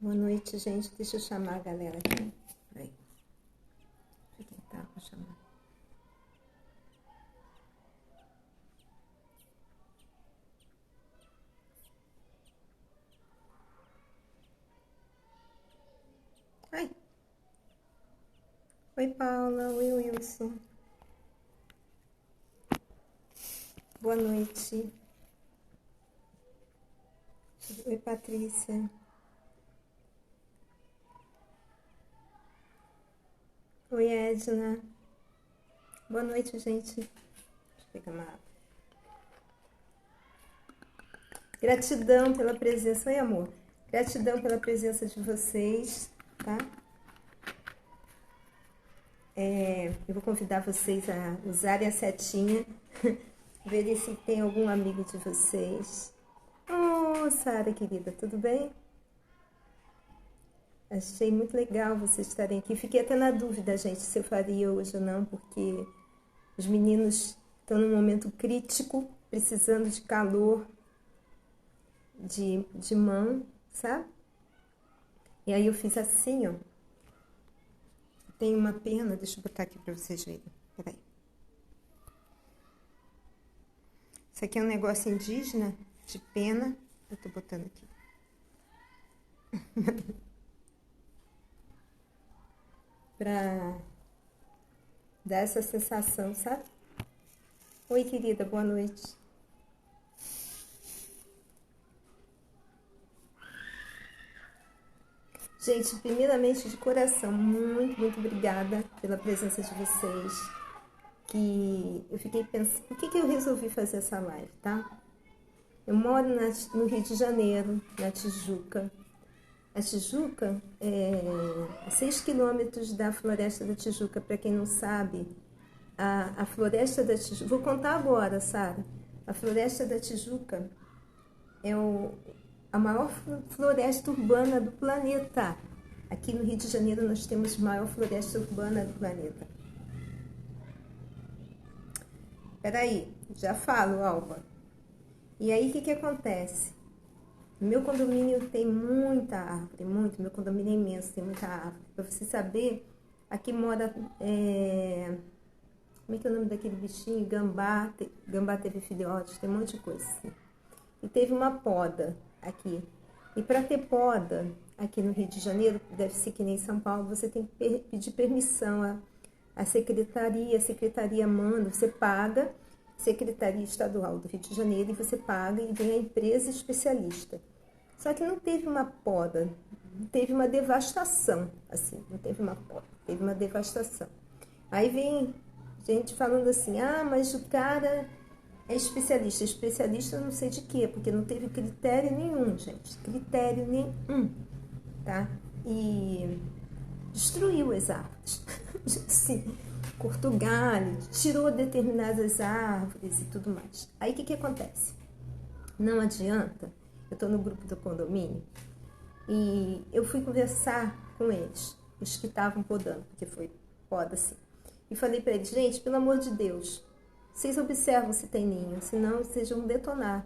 Boa noite, gente. Deixa eu chamar a galera aqui. Peraí. Deixa eu tentar pra chamar. Ai. Oi, Paula. Oi, Wilson. Boa noite. Oi, Patrícia. Oi, Edna. Boa noite, gente. Deixa eu pegar uma água. Gratidão pela presença. Oi, amor. Gratidão pela presença de vocês, tá? Eu vou convidar vocês a usarem a setinha, verem se tem algum amigo de vocês. Oh, Sara, querida, tudo bem? Achei muito legal vocês estarem aqui. Fiquei até na dúvida, gente, se eu faria hoje ou não, porque os meninos estão num momento crítico, precisando de calor, de mão, sabe? E aí eu fiz assim, ó. Tem uma pena, deixa eu botar aqui para vocês verem. Peraí. Isso aqui é um negócio indígena, de pena. Eu tô botando aqui. Pra dar essa sensação, sabe? Oi, querida, boa noite. Gente, primeiramente, de coração, muito, muito obrigada pela presença de vocês. Que eu fiquei pensando, por que eu resolvi fazer essa live, tá? Eu moro no Rio de Janeiro, na Tijuca. A Tijuca é a 6 quilômetros da Floresta da Tijuca, para quem não sabe. A Floresta da Tijuca, vou contar agora, Sara. A Floresta da Tijuca é a maior floresta urbana do planeta. Aqui no Rio de Janeiro nós temos a maior floresta urbana do planeta. Peraí, já falo, Alba. E aí, o que acontece? Meu condomínio tem muita árvore, muito. Meu condomínio é imenso, tem muita árvore. Para você saber, aqui mora... como é que é o nome daquele bichinho? Gambá. Gambá teve filhotes, tem um monte de coisa assim. E teve uma poda aqui. E para ter poda aqui no Rio de Janeiro, deve ser que nem em São Paulo, você tem que pedir permissão à secretaria. A secretaria manda, você paga, Secretaria Estadual do Rio de Janeiro, e você paga e vem a empresa especialista. Só que não teve uma poda, teve uma devastação, assim, não teve uma poda, teve uma devastação. Aí vem gente falando assim, mas o cara é especialista. Especialista eu não sei de quê, porque não teve critério nenhum, gente. Critério nenhum, tá? E destruiu as árvores. Assim, cortou galho, tirou determinadas árvores e tudo mais. Aí o que acontece? Não adianta, eu tô no grupo do condomínio e eu fui conversar com eles, os que estavam podando, porque foi poda assim. E falei para eles, gente, pelo amor de Deus, vocês observam se tem ninho, senão vocês vão detonar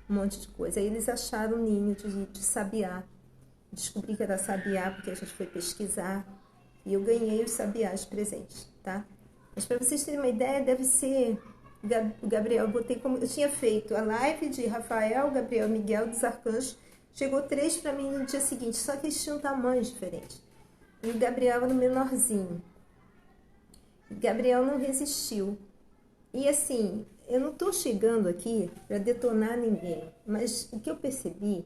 um monte de coisa. Aí eles acharam um ninho de sabiá. Descobri que era sabiá porque a gente foi pesquisar e eu ganhei os sabiás presentes, tá? Mas para vocês terem uma ideia, deve ser o Gabriel. Botei como eu tinha feito a live de Rafael, Gabriel, Miguel dos Arcanjos. Chegou 3 para mim no dia seguinte, só que eles tinham tamanhos diferentes. E o Gabriel era o menorzinho. O Gabriel não resistiu. E assim, eu não estou chegando aqui para detonar ninguém, mas o que eu percebi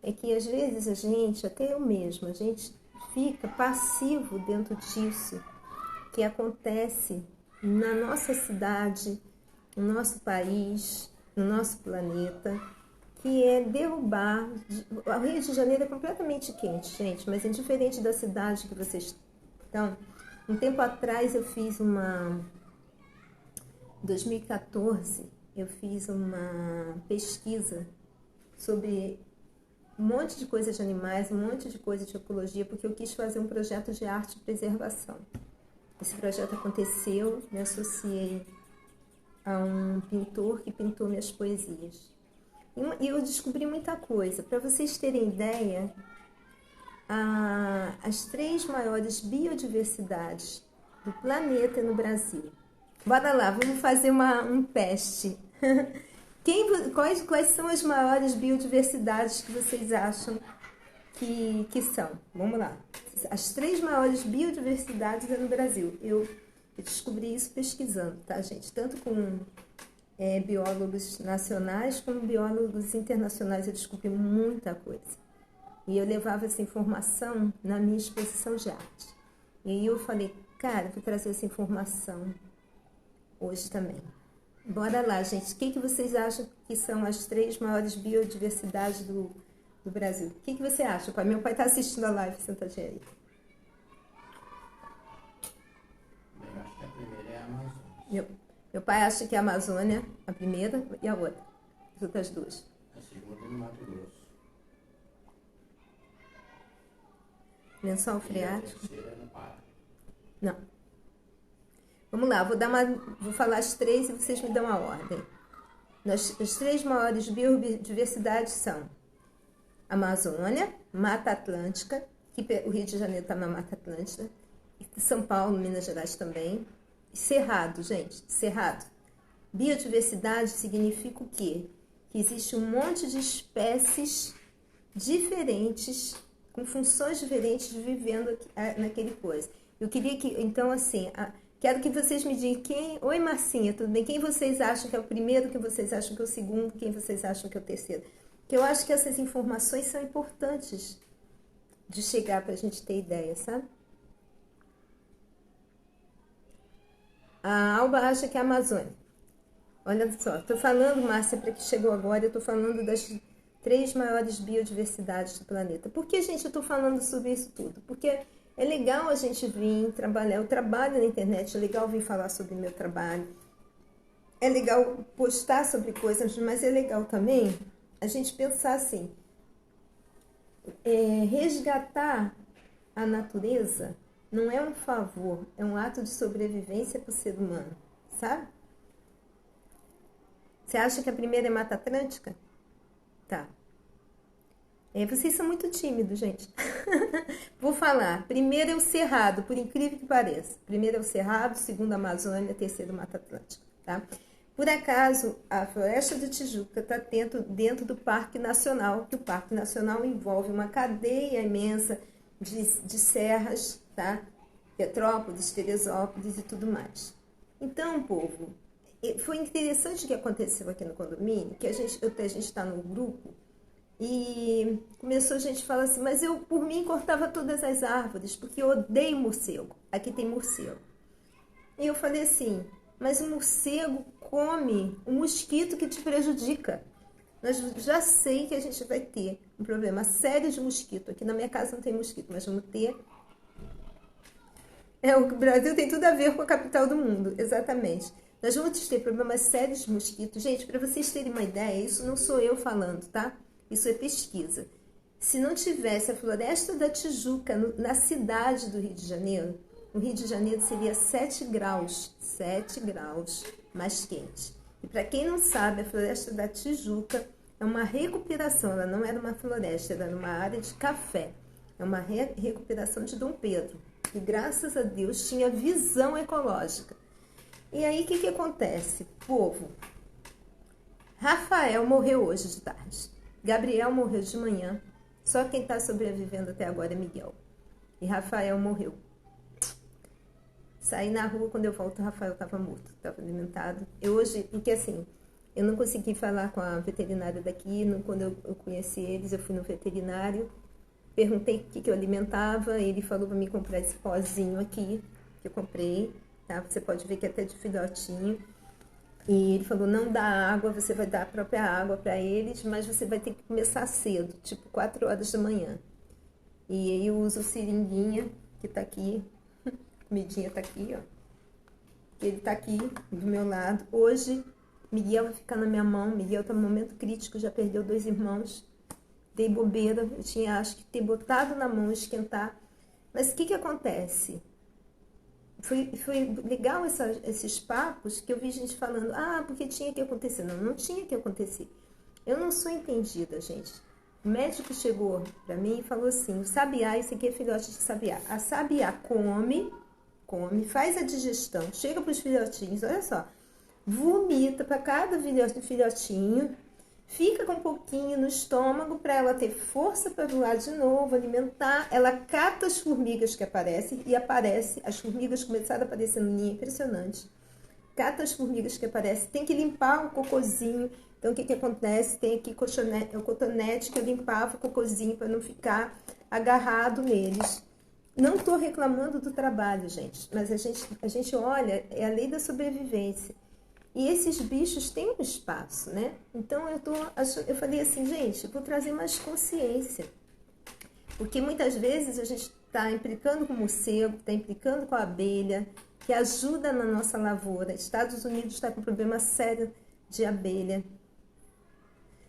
é que às vezes a gente, até eu mesma, a gente fica passivo dentro disso que acontece na nossa cidade, no nosso país, no nosso planeta, que é derrubar... O Rio de Janeiro é completamente quente, gente, mas é diferente da cidade que vocês estão. Um tempo atrás eu fiz uma... Em 2014, eu fiz uma pesquisa sobre um monte de coisa de animais, um monte de coisa de ecologia, porque eu quis fazer um projeto de arte e preservação. Esse projeto aconteceu, me associei a um pintor que pintou minhas poesias. E eu descobri muita coisa. Para vocês terem ideia, as 3 maiores biodiversidades do planeta no Brasil. Bora lá, vamos fazer um teste. Quais são as maiores biodiversidades que vocês acham que são? Vamos lá. As 3 maiores biodiversidades é no Brasil. Eu descobri isso pesquisando, tá, gente? Tanto com biólogos nacionais como biólogos internacionais. Eu descobri muita coisa. E eu levava essa informação na minha exposição de arte. E aí eu falei, cara, vou trazer essa informação hoje também. Bora lá, gente. O que vocês acham que são as 3 maiores biodiversidades do Brasil? O que você acha, pai? Meu pai está assistindo a live, sentadinho aí. Eu acho que a primeira é a Amazônia. Meu pai acha que é a Amazônia, a primeira, e a outra. As outras 2. A segunda é no Mato Grosso. Lençol freático? E a terceira é no Pará. Não. Vamos lá, vou falar as 3 e vocês me dão a ordem. As 3 maiores biodiversidades são Amazônia, Mata Atlântica, que o Rio de Janeiro está na Mata Atlântica, São Paulo, Minas Gerais também, e Cerrado, gente, Cerrado. Biodiversidade significa o quê? Que existe um monte de espécies diferentes, com funções diferentes, vivendo naquele coisa. Eu queria que, então, assim, quero que vocês me digam Oi, Marcinha, tudo bem? Quem vocês acham que é o primeiro, quem vocês acham que é o segundo, quem vocês acham que é o terceiro? Porque eu acho que essas informações são importantes de chegar para a gente ter ideia, sabe? A Alba acha que é a Amazônia. Olha só, estou falando, Márcia, para que chegou agora, eu estou falando das 3 maiores biodiversidades do planeta. Por que, gente, eu estou falando sobre isso tudo? Porque é legal a gente vir trabalhar. Eu trabalho na internet, é legal vir falar sobre o meu trabalho. É legal postar sobre coisas, mas é legal também a gente pensar assim, resgatar a natureza não é um favor, é um ato de sobrevivência para o ser humano, sabe? Você acha que a primeira é Mata Atlântica? Tá. Vocês são muito tímidos, gente. Vou falar. Primeiro é o Cerrado, por incrível que pareça. Primeiro é o Cerrado, segundo a Amazônia, terceiro Mata Atlântica, tá? Por acaso, a Floresta da Tijuca está dentro do Parque Nacional, que o Parque Nacional envolve uma cadeia imensa de serras, tá? Petrópolis, Teresópolis e tudo mais. Então, povo, foi interessante o que aconteceu aqui no condomínio, que a gente está no grupo e começou a gente falar assim, mas eu, por mim, cortava todas as árvores, porque eu odeio morcego. Aqui tem morcego. E eu falei assim, mas o morcego come o mosquito que te prejudica. Nós já sei que a gente vai ter um problema sério de mosquito. Aqui na minha casa não tem mosquito, mas vamos ter. O Brasil tem tudo a ver com a capital do mundo, exatamente. Nós vamos ter problemas sérios de mosquito. Gente, para vocês terem uma ideia, isso não sou eu falando, tá? Isso é pesquisa. Se não tivesse a Floresta da Tijuca na cidade do Rio de Janeiro, no Rio de Janeiro seria 7 graus mais quente. E para quem não sabe, a Floresta da Tijuca é uma recuperação, ela não era uma floresta, era uma área de café. É uma recuperação de Dom Pedro. E graças a Deus tinha visão ecológica. E aí o que acontece? Povo, Rafael morreu hoje de tarde. Gabriel morreu de manhã. Só quem está sobrevivendo até agora é Miguel. E Rafael morreu. Saí na rua, quando eu volto, o Rafael estava morto, estava alimentado. Porque assim, eu não consegui falar com a veterinária daqui. Quando eu conheci eles, eu fui no veterinário. Perguntei o que eu alimentava. Ele falou para mim comprar esse pozinho aqui, que eu comprei. Tá? Você pode ver que é até de filhotinho. E ele falou, não dá água, você vai dar a própria água para eles, mas você vai ter que começar cedo, tipo 4 horas da manhã. E aí eu uso seringuinha, que tá aqui, a comidinha tá aqui, ó. Ele tá aqui, do meu lado. Hoje, Miguel vai ficar na minha mão, Miguel tá no momento crítico, já perdeu 2 irmãos. Dei bobeira, eu tinha, acho que, ter botado na mão, esquentar. Mas o que acontece? Foi legal esses papos que eu vi gente falando, porque tinha que acontecer. Não tinha que acontecer. Eu não sou entendida, gente. O médico chegou para mim e falou assim, o sabiá, esse aqui é filhote de sabiá. A sabiá come, faz a digestão, chega para os filhotinhos, olha só, vomita para cada filhotinho, fica com um pouquinho no estômago para ela ter força para voar de novo, alimentar. Ela cata as formigas que aparecem e as formigas começaram a aparecer no ninho, impressionante. Cata as formigas que aparecem, tem que limpar o cocôzinho. Então, o que acontece? Tem aqui o cotonete que eu limpava o cocôzinho para não ficar agarrado neles. Não estou reclamando do trabalho, gente, mas a gente olha, é a lei da sobrevivência. E esses bichos têm um espaço, né? Então, eu falei assim, gente, vou trazer mais consciência. Porque muitas vezes a gente está implicando com o morcego, está implicando com a abelha, que ajuda na nossa lavoura. Estados Unidos está com um problema sério de abelha.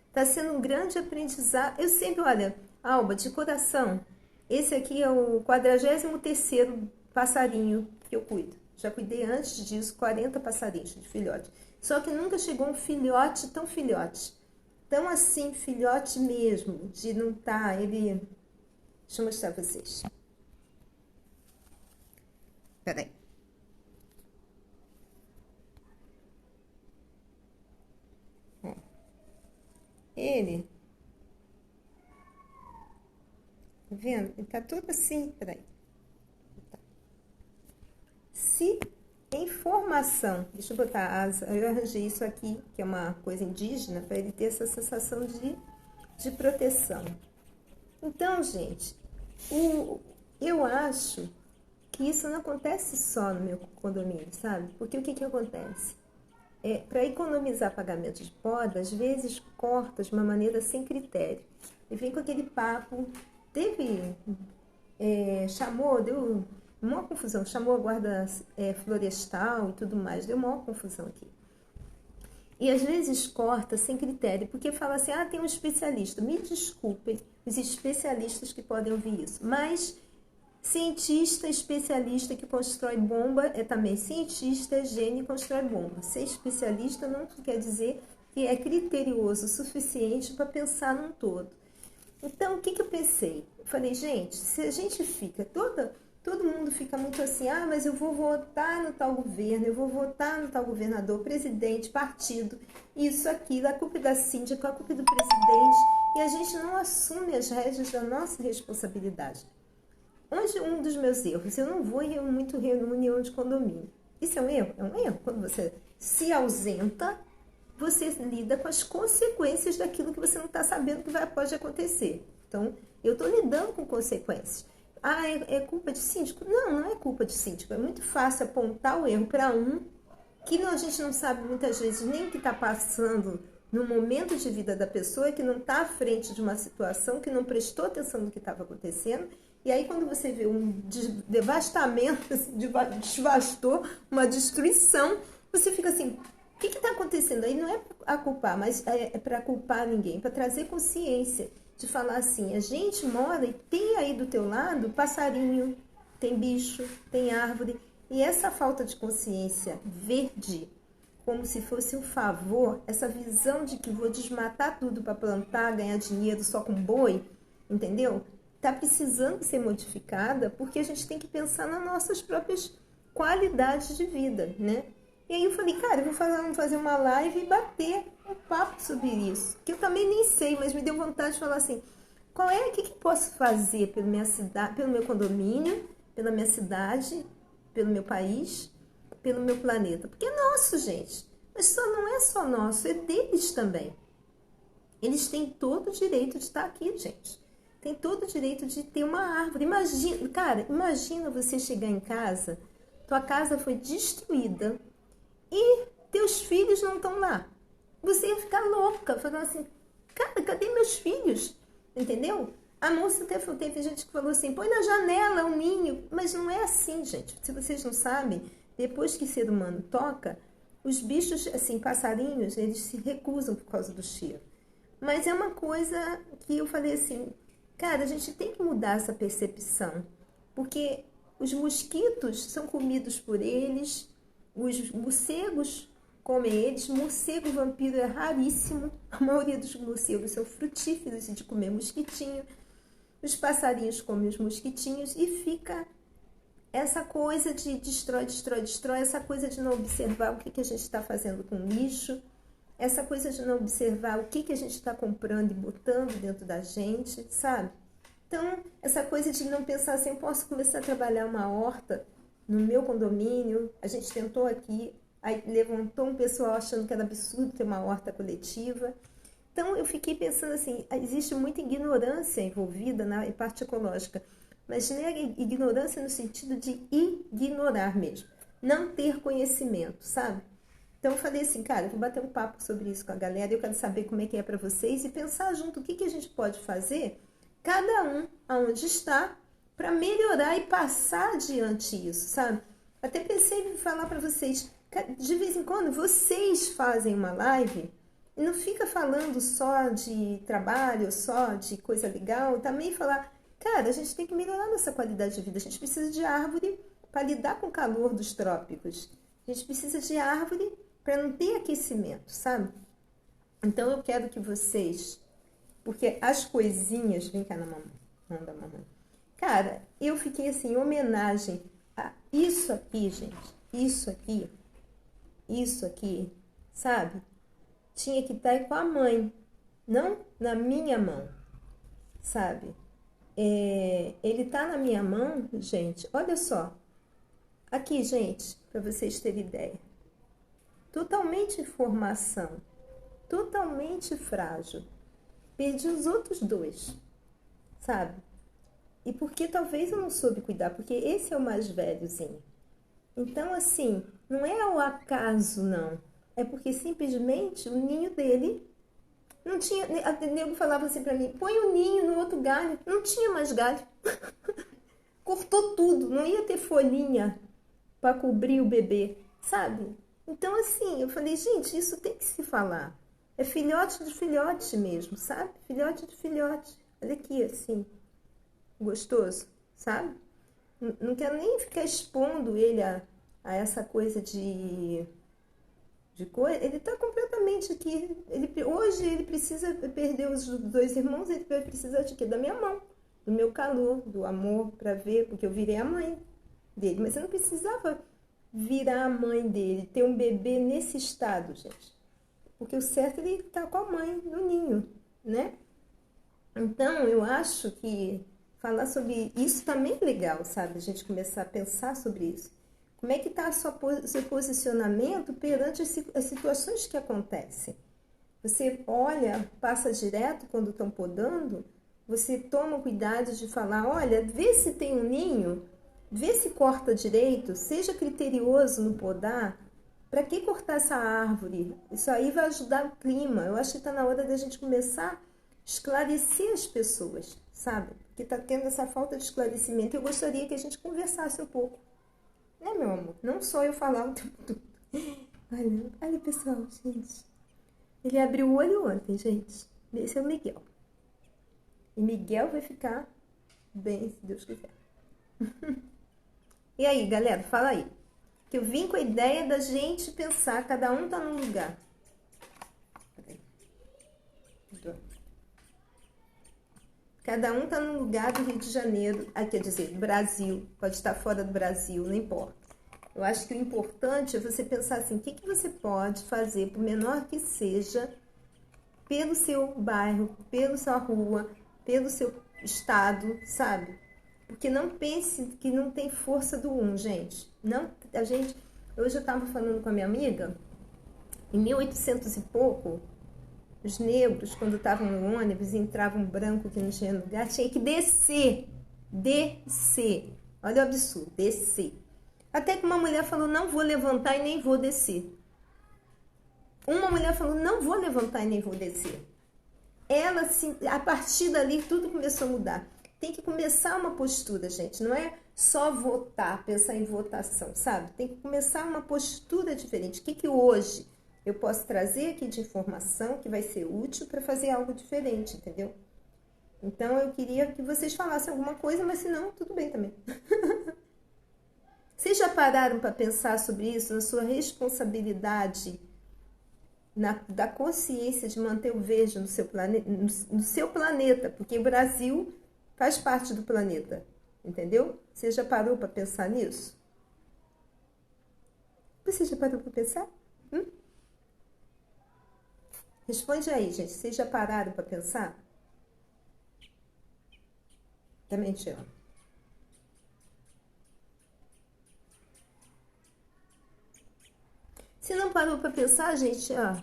Está sendo um grande aprendizado. Eu sempre, olha, Alba, de coração, esse aqui é o 43º passarinho que eu cuido. Já cuidei antes disso, 40 passarinhos de filhote. Só que nunca chegou um filhote tão filhote. Tão assim, filhote mesmo, de não estar, ele... Deixa eu mostrar pra vocês. Peraí. Ele... Tá vendo? Ele tá tudo assim, peraí. Se em formação, deixa eu botar asa, eu arranjei isso aqui, que é uma coisa indígena, para ele ter essa sensação de proteção. Então, gente, eu acho que isso não acontece só no meu condomínio, sabe? Porque o que acontece? Para economizar pagamento de poda, às vezes corta de uma maneira sem critério. E vem com aquele papo, deu uma confusão, chamou a guarda florestal e tudo mais, deu uma confusão aqui. E às vezes corta sem critério, porque fala assim, tem um especialista. Me desculpem os especialistas que podem ouvir isso, mas cientista, especialista que constrói bomba é também cientista, é gênio e constrói bomba. Ser especialista não quer dizer que é criterioso o suficiente para pensar num todo. Então, o que eu pensei? Eu falei, gente, se a gente fica todo mundo fica muito assim, mas eu vou votar no tal governo, eu vou votar no tal governador, presidente, partido, isso, aquilo, a culpa é da síndica, a culpa é do presidente, e a gente não assume as rédeas da nossa responsabilidade. Hoje, um dos meus erros, eu não vou em muito reunião de condomínio. Isso é um erro? É um erro. Quando você se ausenta, você lida com as consequências daquilo que você não está sabendo que pode acontecer. Então, eu estou lidando com consequências. É culpa de síndico? Não é culpa de síndico. É muito fácil apontar o erro para que a gente não sabe muitas vezes nem o que está passando no momento de vida da pessoa, que não está à frente de uma situação, que não prestou atenção no que estava acontecendo. E aí, quando você vê um devastamento, devastou, uma destruição, você fica assim, o que está acontecendo? Aí não é a culpar, mas é para culpar ninguém, para trazer consciência, de falar assim, a gente mora e tem aí do teu lado passarinho, tem bicho, tem árvore, e essa falta de consciência verde, como se fosse um favor, essa visão de que vou desmatar tudo para plantar, ganhar dinheiro só com boi, entendeu? Está precisando ser modificada, porque a gente tem que pensar nas nossas próprias qualidades de vida, né? E aí eu falei, cara, eu vou fazer uma live e bater um papo sobre isso, que eu também nem sei, mas me deu vontade de falar assim, o que posso fazer pela minha cidade, pelo meu condomínio, pela minha cidade, pelo meu país, pelo meu planeta? Porque é nosso, gente, mas não é só nosso, é deles também. Eles têm todo o direito de estar aqui, gente. Tem todo o direito de ter uma árvore. Imagina você chegar em casa, tua casa foi destruída e teus filhos não estão lá. Você ia ficar louca, falando assim, cara, cadê meus filhos? Entendeu? A moça teve gente que falou assim, põe na janela um ninho. Mas não é assim, gente. Se vocês não sabem, depois que o ser humano toca, os bichos, assim, passarinhos, eles se recusam por causa do cheiro. Mas é uma coisa que eu falei assim, cara, a gente tem que mudar essa percepção, porque os mosquitos são comidos por eles, os morcegos comem eles. Morcego vampiro é raríssimo. A maioria dos morcegos são frutíferos e de comer mosquitinho. Os passarinhos comem os mosquitinhos e fica essa coisa de destrói, essa coisa de não observar o que a gente está fazendo com o lixo, essa coisa de não observar o que a gente está comprando e botando dentro da gente, sabe? Então, essa coisa de não pensar assim, eu posso começar a trabalhar uma horta no meu condomínio, a gente tentou aqui, aí levantou um pessoal achando que era absurdo ter uma horta coletiva. Então, eu fiquei pensando assim, existe muita ignorância envolvida na parte ecológica, mas não é ignorância no sentido de ignorar mesmo, não ter conhecimento, sabe? Então, eu falei assim, cara, eu vou bater um papo sobre isso com a galera, eu quero saber como é que é para vocês e pensar junto o que a gente pode fazer, cada um aonde está, para melhorar e passar adiante isso, sabe? Até pensei em falar para vocês, de vez em quando vocês fazem uma live e não fica falando só de trabalho, só de coisa legal, também falar, cara, a gente tem que melhorar nossa qualidade de vida, a gente precisa de árvore para lidar com o calor dos trópicos, a gente precisa de árvore para não ter aquecimento, sabe? Então eu quero que vocês, porque as coisinhas, vem cá na mamãe, manda mamãe. Cara, eu fiquei assim, em homenagem a isso aqui, gente, isso aqui, sabe? Tinha que estar com a mãe, não na minha mão, sabe? Ele tá na minha mão, gente, olha só. Aqui, gente, para vocês terem ideia. Totalmente em formação, totalmente frágil. Perdi os outros dois, sabe? E porque talvez eu não soube cuidar, porque esse é o mais velhozinho. Então, assim, não é ao acaso, não. É porque simplesmente o ninho dele não tinha... O nego falava assim pra mim, põe o ninho no outro galho. Não tinha mais galho. Cortou tudo, não ia ter folhinha para cobrir o bebê, sabe? Então, assim, eu falei, gente, isso tem que se falar. É filhote de filhote mesmo, sabe? Filhote de filhote. Olha aqui, assim, gostoso, sabe? Não quero nem ficar expondo ele a essa coisa de coisa. Ele está completamente aqui. Hoje ele precisa perder os dois irmãos, ele vai precisar de quê? Da minha mão, do meu calor, do amor, para ver, porque eu virei a mãe dele. Mas eu não precisava virar a mãe dele, ter um bebê nesse estado, gente. Porque o certo é ele estar com a mãe no ninho, né? Então, eu acho que falar sobre isso também é legal, sabe? A gente começar a pensar sobre isso. Como é que está o seu posicionamento perante as situações que acontecem? Você olha, passa direto quando estão podando, você toma cuidado de falar, olha, vê se tem um ninho, vê se corta direito, seja criterioso no podar. Para que cortar essa árvore? Isso aí vai ajudar o clima. Eu acho que está na hora da gente começar a esclarecer as pessoas, sabe? Porque está tendo essa falta de esclarecimento. Eu gostaria que a gente conversasse um pouco. Né, meu amor? Não só eu falar o tempo todo. Olha, pessoal, gente. Ele abriu o olho ontem, gente. Esse é o Miguel. E Miguel vai ficar bem, se Deus quiser. E aí, galera, fala aí. Que eu vim com a ideia da gente pensar, cada um tá num lugar. Cada um tá num lugar do Rio de Janeiro, quer dizer, do Brasil, pode estar fora do Brasil, não importa. Eu acho que o importante é você pensar assim, o que você pode fazer, por menor que seja, pelo seu bairro, pela sua rua, pelo seu estado, sabe? Porque não pense que não tem força do um, gente. Não, hoje eu estava falando com a minha amiga, em 1800 e pouco, os negros, quando estavam no ônibus, entravam branco que não tinha lugar, tinha que descer. Olha o absurdo, descer. Até que uma mulher falou, não vou levantar e nem vou descer. Uma mulher falou, não vou levantar e nem vou descer. Ela, assim, a partir dali, tudo começou a mudar. Tem que começar uma postura, gente. Não é só votar, pensar em votação, sabe? Tem que começar uma postura diferente. O que hoje eu posso trazer aqui de informação que vai ser útil para fazer algo diferente, entendeu? Então, eu queria que vocês falassem alguma coisa, mas se não, tudo bem também. Vocês já pararam para pensar sobre isso, na sua responsabilidade da consciência de manter o verde no seu planeta, porque o Brasil faz parte do planeta, entendeu? Você já parou para pensar nisso? Você já parou para pensar? Responde aí, gente. Vocês já pararam para pensar? Também te amo. Se não parou para pensar, gente, ó.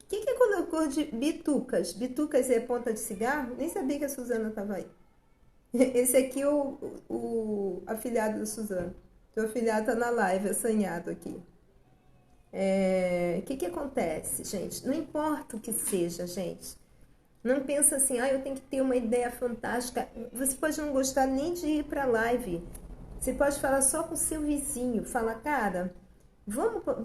Que colocou de bitucas? Bitucas é ponta de cigarro? Nem sabia que a Suzana estava aí. Esse aqui é o afilhado da Suzana. Teu afilhado tá na live, assanhado aqui. O que acontece, gente? Não importa o que seja, gente. Não pensa assim, eu tenho que ter uma ideia fantástica. Você pode não gostar nem de ir pra live. Você pode falar só com o seu vizinho. Fala, cara,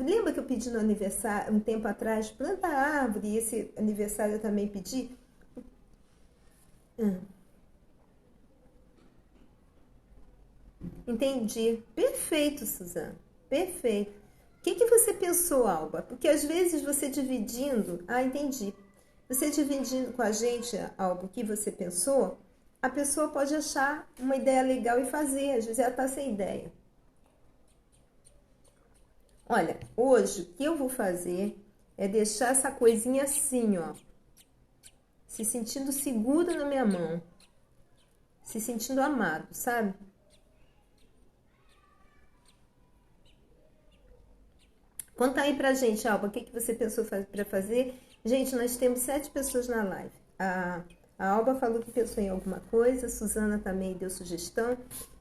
lembra que eu pedi no aniversário, um tempo atrás, planta árvore, e esse aniversário eu também pedi? Entendi. Perfeito, Suzana. Perfeito. O que você pensou, Alba? Porque às vezes você dividindo... entendi. Você dividindo com a gente, Alba, o que você pensou, a pessoa pode achar uma ideia legal e fazer. Às vezes ela está sem ideia. Olha, hoje o que eu vou fazer é deixar essa coisinha assim, ó. Se sentindo segura na minha mão. Se sentindo amado, sabe? Conta aí pra gente, Alba, o que você pensou para fazer? Gente, nós temos 7 pessoas na live. A Alba falou que pensou em alguma coisa, a Suzana também deu sugestão.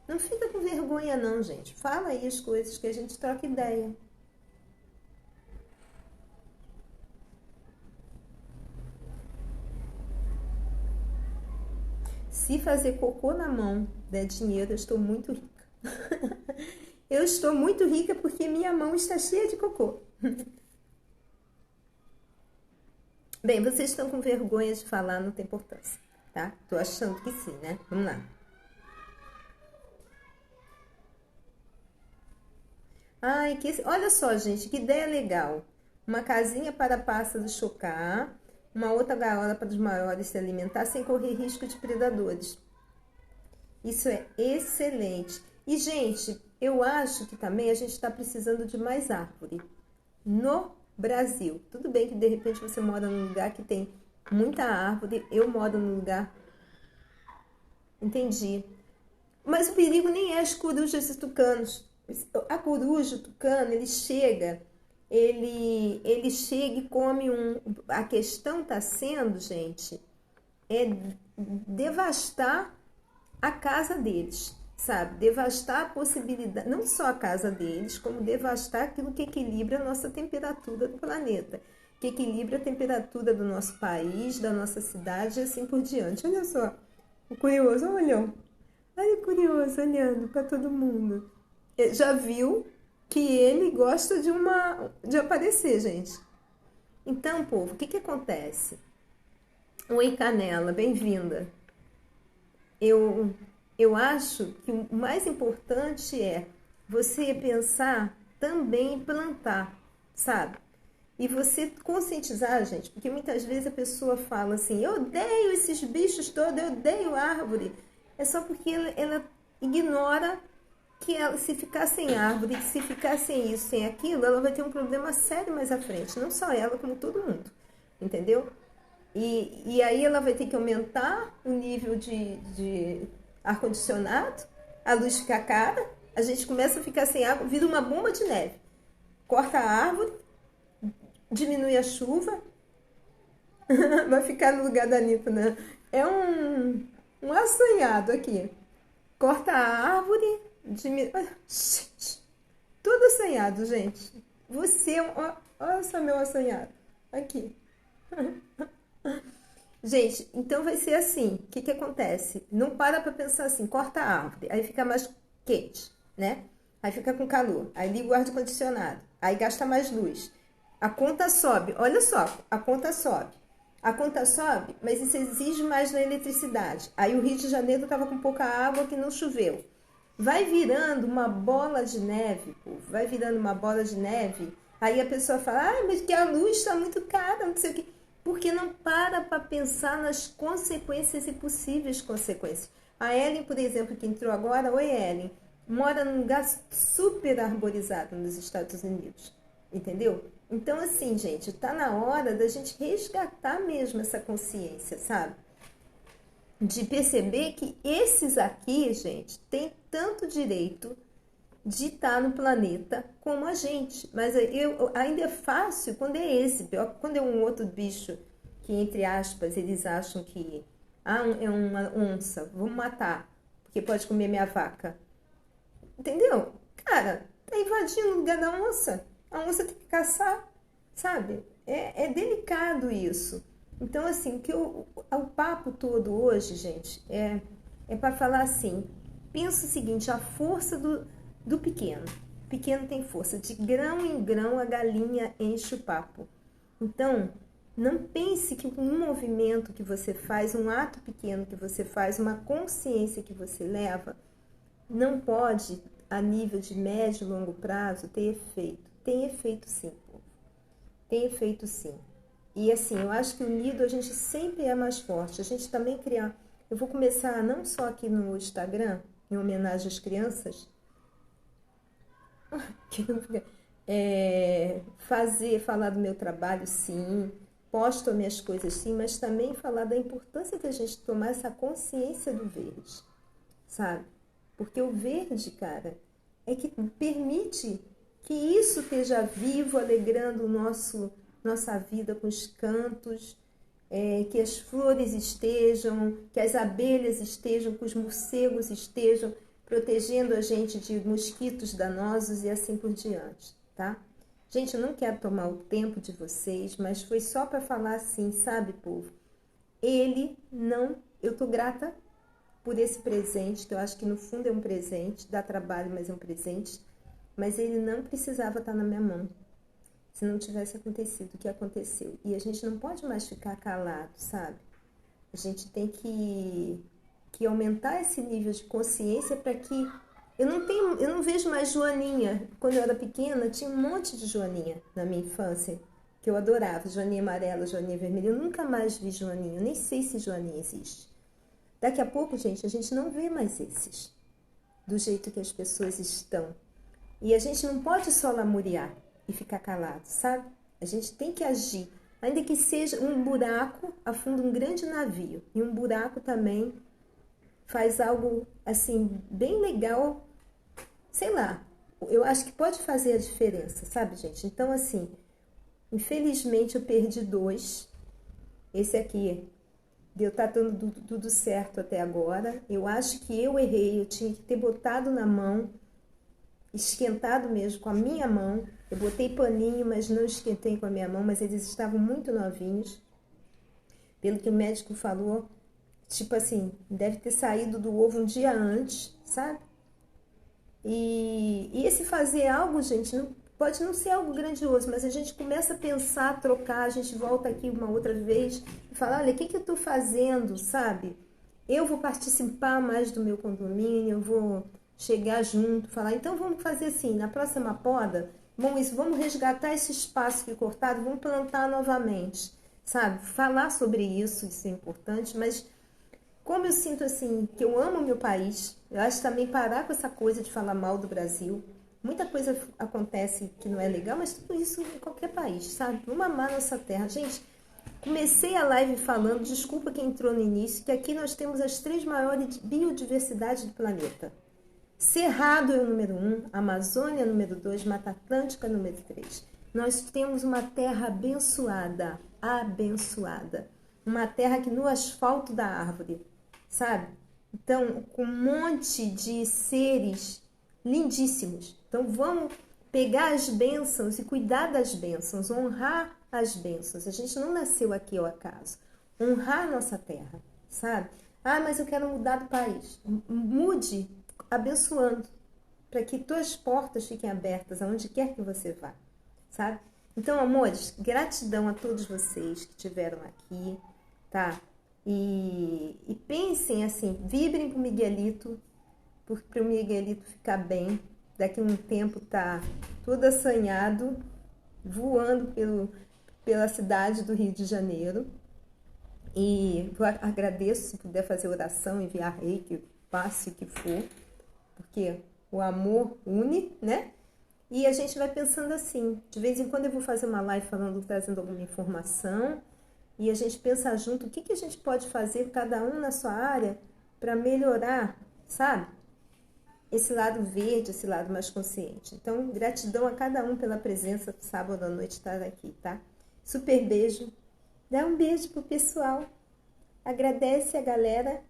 Não fica com vergonha não, gente. Fala aí as coisas que a gente troca ideia. Se fazer cocô na mão der dinheiro, eu estou muito rica. Eu estou muito rica porque minha mão está cheia de cocô. Bem, vocês estão com vergonha de falar, não tem importância, tá? Tô achando que sim, né? Vamos lá. Olha só, gente, que ideia legal. Uma casinha para pássaros chocar, uma outra gaiola para os maiores se alimentar sem correr risco de predadores. Isso é excelente. E, gente, eu acho que também a gente está precisando de mais árvore no Brasil. Tudo bem que de repente você mora num lugar que tem muita árvore, eu moro num lugar... Entendi. Mas o perigo nem é as corujas e tucanos. A coruja, o tucano, ele chega e come um... A questão está sendo, gente, é devastar a casa deles. Sabe, devastar a possibilidade, não só a casa deles, como devastar aquilo que equilibra a nossa temperatura do planeta, que equilibra a temperatura do nosso país, da nossa cidade e assim por diante. Olha só, o curioso, olha o curioso olhando para todo mundo. Já viu que ele gosta de aparecer, gente. Então, povo, o que acontece? Oi, Canela, bem-vinda. Eu acho que o mais importante é você pensar também em plantar, sabe? E você conscientizar, gente, porque muitas vezes a pessoa fala assim, eu odeio esses bichos todos, eu odeio árvore. É só porque ela ignora que ela, se ficar sem árvore, se ficar sem isso, sem aquilo, ela vai ter um problema sério mais à frente. Não só ela, como todo mundo, entendeu? E aí ela vai ter que aumentar o nível de ar-condicionado, a luz fica cara, a gente começa a ficar sem água, vira uma bomba de neve. Corta a árvore, diminui a chuva, vai ficar no lugar da Anitta, né? É um assanhado aqui. Corta a árvore, diminui... Tudo assanhado, gente. Você, olha só meu assanhado. Aqui. Gente, então vai ser assim, o que acontece? Não para pensar assim, corta a árvore, aí fica mais quente, né? Aí fica com calor, aí liga o ar-condicionado, aí gasta mais luz. A conta sobe, olha só, a conta sobe. A conta sobe, mas isso exige mais na eletricidade. Aí o Rio de Janeiro estava com pouca água que não choveu. vai virando uma bola de neve, pô, vai virando uma bola de neve. Aí a pessoa fala, mas que a luz está muito cara, não sei o quê. Porque não para pensar nas consequências e possíveis consequências. A Ellen, por exemplo, que entrou agora, oi Ellen, mora num lugar super arborizado nos Estados Unidos, entendeu? Então, assim, gente, tá na hora da gente resgatar mesmo essa consciência, sabe? De perceber que esses aqui, gente, têm tanto direito de estar no planeta como a gente. Mas ainda é fácil quando é esse, quando é um outro bicho que, entre aspas, eles acham que é uma onça, vamos matar, porque pode comer minha vaca. Entendeu? Cara, tá invadindo o lugar da onça. A onça tem que caçar, sabe? É delicado isso. Então, assim, o papo todo hoje, gente, é para falar assim, pensa o seguinte, a força do pequeno. O pequeno tem força. De grão em grão, a galinha enche o papo. Então, não pense que um movimento que você faz, um ato pequeno que você faz, uma consciência que você leva, não pode, a nível de médio e longo prazo, ter efeito. Tem efeito sim, pô. Tem efeito sim. E assim, eu acho que unido a gente sempre é mais forte. A gente também criar... Eu vou começar não só aqui no Instagram, em homenagem às crianças, falar do meu trabalho, sim, posto as minhas coisas, sim, mas também falar da importância da gente tomar essa consciência do verde, sabe? Porque o verde, cara, é que permite que isso esteja vivo, alegrando nossa vida com os cantos, que as flores estejam, que as abelhas estejam, que os morcegos estejam, protegendo a gente de mosquitos danosos e assim por diante, tá? Gente, eu não quero tomar o tempo de vocês, mas foi só para falar assim, sabe, povo? Eu tô grata por esse presente, que eu acho que no fundo é um presente, dá trabalho, mas é um presente, mas ele não precisava estar na minha mão, se não tivesse acontecido o que aconteceu. E a gente não pode mais ficar calado, sabe? A gente tem que aumentar esse nível de consciência para que... Eu não vejo mais Joaninha. Quando eu era pequena, tinha um monte de Joaninha na minha infância, que eu adorava. Joaninha amarela, Joaninha vermelha. Eu nunca mais vi Joaninha. Eu nem sei se Joaninha existe. Daqui a pouco, gente, a gente não vê mais esses, do jeito que as pessoas estão. E a gente não pode só lamuriar e ficar calado, sabe? A gente tem que agir. Ainda que seja um buraco, afunda um grande navio. E um buraco também faz algo, assim, bem legal. Sei lá, eu acho que pode fazer a diferença, sabe, gente? Então, assim, infelizmente eu perdi 2. Esse aqui deu tá dando tudo certo até agora. Eu acho que eu errei, eu tinha que ter botado na mão, esquentado mesmo com a minha mão. Eu botei paninho, mas não esquentei com a minha mão, mas eles estavam muito novinhos. Pelo que o médico falou, tipo assim, deve ter saído do ovo um dia antes, sabe? E esse fazer algo, gente, pode não ser algo grandioso, mas a gente começa a pensar, trocar, a gente volta aqui uma outra vez e fala, olha, o que eu estou fazendo, sabe? Eu vou participar mais do meu condomínio, eu vou chegar junto, falar, então vamos fazer assim, na próxima poda, vamos resgatar esse espaço que é cortado, vamos plantar novamente, sabe? Falar sobre isso é importante, mas como eu sinto assim, que eu amo o meu país, eu acho também parar com essa coisa de falar mal do Brasil. Muita coisa acontece que não é legal, mas tudo isso em qualquer país, sabe? Vamos amar nossa terra. Gente, comecei a live falando, desculpa quem entrou no início, que aqui nós temos as 3 maiores biodiversidades do planeta. Cerrado é o número 1, Amazônia número 2, Mata Atlântica número 3. Nós temos uma terra abençoada, abençoada. Uma terra que no asfalto da árvore, sabe? Então, com um monte de seres lindíssimos. Então, vamos pegar as bênçãos e cuidar das bênçãos, honrar as bênçãos. A gente não nasceu aqui ao acaso. Honrar nossa terra, sabe? Ah, mas eu quero mudar do país. Mude abençoando, para que tuas portas fiquem abertas aonde quer que você vá, sabe? Então, amores, gratidão a todos vocês que estiveram aqui, tá? E pensem assim, vibrem com o Miguelito, para o Miguelito ficar bem. Daqui a um tempo tá todo assanhado, voando pela cidade do Rio de Janeiro. E agradeço se puder fazer oração, enviar reiki, passe o que for, porque o amor une, né? E a gente vai pensando assim, de vez em quando eu vou fazer uma live trazendo alguma informação, e a gente pensa junto o que a gente pode fazer, cada um na sua área, para melhorar, sabe? Esse lado verde, esse lado mais consciente. Então, gratidão a cada um pela presença sábado à noite estar aqui, tá? Super beijo. Dá um beijo pro pessoal. Agradece a galera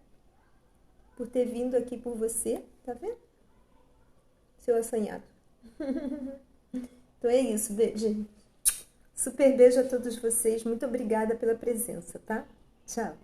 por ter vindo aqui por você, tá vendo? Seu assanhado. Então é isso, beijo. Super beijo a todos vocês. Muito obrigada pela presença, tá? Tchau.